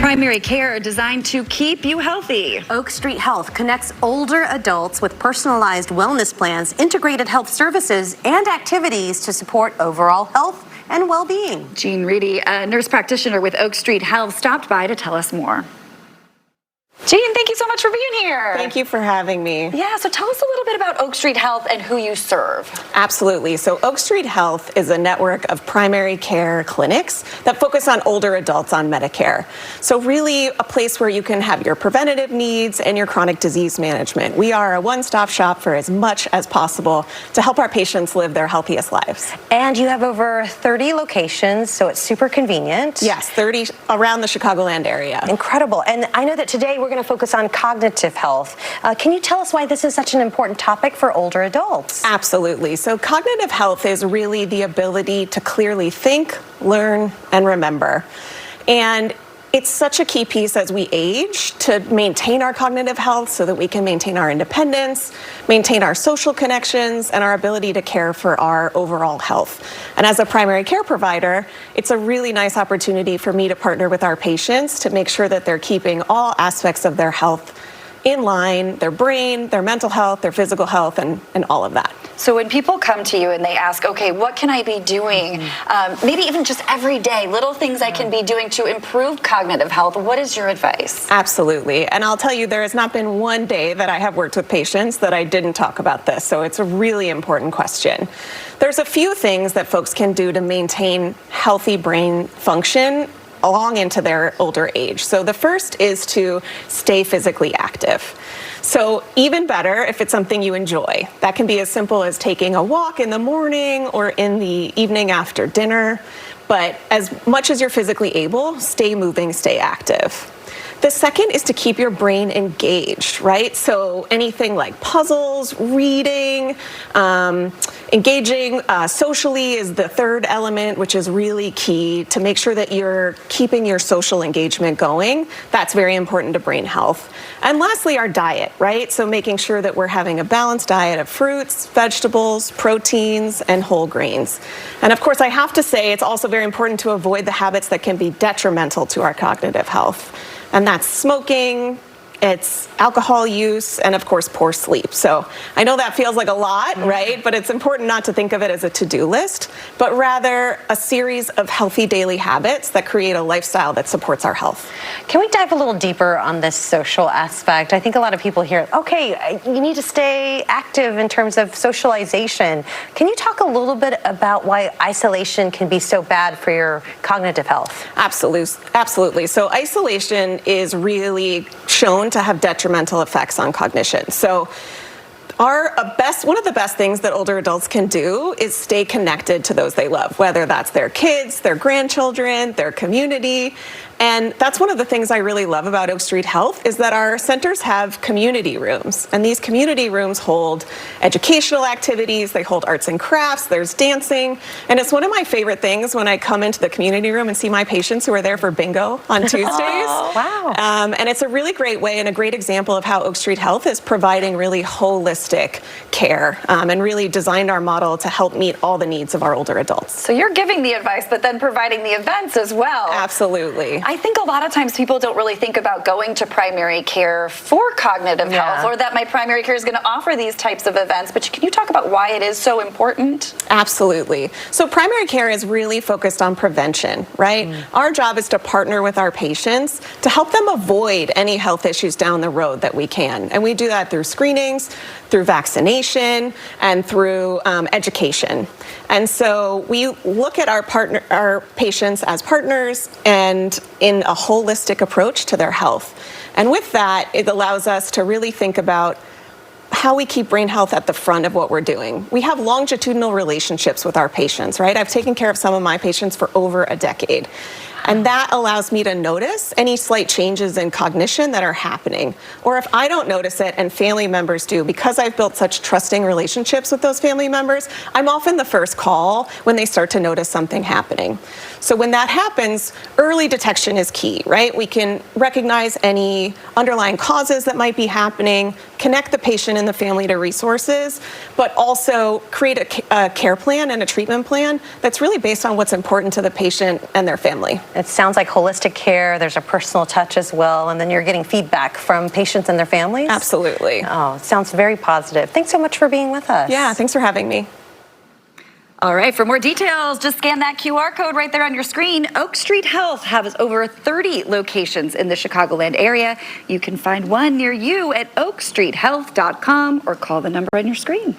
Primary care designed to keep you healthy. Oak Street Health connects older adults with personalized wellness plans, integrated health services, and activities to support overall health and well-being. Jean Reedy, a nurse practitioner with Oak Street Health, stopped by to tell us more. Jean, thank you so much for being here. Thank you for having me. Yeah, so tell us a little bit about Oak Street Health and who you serve. Absolutely. So Oak Street Health is a network of primary care clinics that focus on older adults on Medicare. So really a place where you can have your preventative needs and your chronic disease management. We are a one-stop shop for as much as possible to help our patients live their healthiest lives. And you have over 30 locations, so it's super convenient. Yes, 30 around the Chicagoland area. Incredible. And I know that today we're going to focus on cognitive health. Can you tell us why this is such an important topic for older adults? Absolutely. So cognitive health is really the ability to clearly think, learn, and remember. And it's such a key piece as we age to maintain our cognitive health so that we can maintain our independence, maintain our social connections, and our ability to care for our overall health. And as a primary care provider, it's a really nice opportunity for me to partner with our patients to make sure that they're keeping all aspects of their health in line, their brain, their mental health, their physical health, and all of that. So when people come to you and they ask, okay, what can I be doing? Maybe even just every day, little things I can be doing to improve cognitive health. What is your advice? Absolutely. And I'll tell you, there has not been one day that I have worked with patients that I didn't talk about this. So it's a really important question. There's a few things that folks can do to maintain healthy brain function along into their older age. So the first is to stay physically active. So even better if it's something you enjoy. That can be as simple as taking a walk in the morning or in the evening after dinner. But as much as you're physically able, stay moving, stay active. The second is to keep your brain engaged, right? So anything like puzzles, reading, engaging socially is the third element, which is really key to make sure that you're keeping your social engagement going. That's very important to brain health. And lastly, our diet, right? So making sure that we're having a balanced diet of fruits, vegetables, proteins, and whole grains. And of course, I have to say it's also very important to avoid the habits that can be detrimental to our cognitive health. And that's smoking, it's alcohol use, and of course, poor sleep. So I know that feels like a lot, right? But it's important not to think of it as a to-do list, but rather a series of healthy daily habits that create a lifestyle that supports our health. Can we dive a little deeper on this social aspect? I think a lot of people hear, okay, you need to stay active in terms of socialization. Can you talk a little bit about why isolation can be so bad for your cognitive health? Absolutely. So isolation is really shown to have detrimental effects on cognition. So one of the best things that older adults can do is stay connected to those they love, whether that's their kids, their grandchildren, their community. And that's one of the things I really love about Oak Street Health is that our centers have community rooms. And these community rooms hold educational activities, they hold arts and crafts, there's dancing. And it's one of my favorite things when I come into the community room and see my patients who are there for bingo on Tuesdays. Oh, wow. And it's a really great way and a great example of how Oak Street Health is providing really holistic care and really designed our model to help meet all the needs of our older adults. So you're giving the advice, but then providing the events as well. Absolutely. I think a lot of times people don't really think about going to primary care for cognitive health, or that my primary care is going to offer these types of events. But can you talk about why it is so important? Absolutely. So primary care is really focused on prevention, right? Our job is to partner with our patients to help them avoid any health issues down the road that we can. And we do that through screenings, through vaccination, and through education. And so we look at our patients as partners and in a holistic approach to their health. And with that, it allows us to really think about how we keep brain health at the front of what we're doing. We have longitudinal relationships with our patients, right? I've taken care of some of my patients for over a decade. And that allows me to notice any slight changes in cognition that are happening. Or if I don't notice it and family members do, because I've built such trusting relationships with those family members, I'm often the first call when they start to notice something happening. So when that happens, early detection is key, right? We can recognize any underlying causes that might be happening, connect the patient and the family to resources, but also create a care plan and a treatment plan that's really based on what's important to the patient and their family. It sounds like holistic care. There's a personal touch as well, and then you're getting feedback from patients and their families. Absolutely. Oh, it sounds very positive. Thanks so much for being with us. Yeah, thanks for having me. All right, for more details, just scan that QR code right there on your screen. Oak Street Health has over 30 locations in the Chicagoland area. You can find one near you at oakstreethealth.com or call the number on your screen.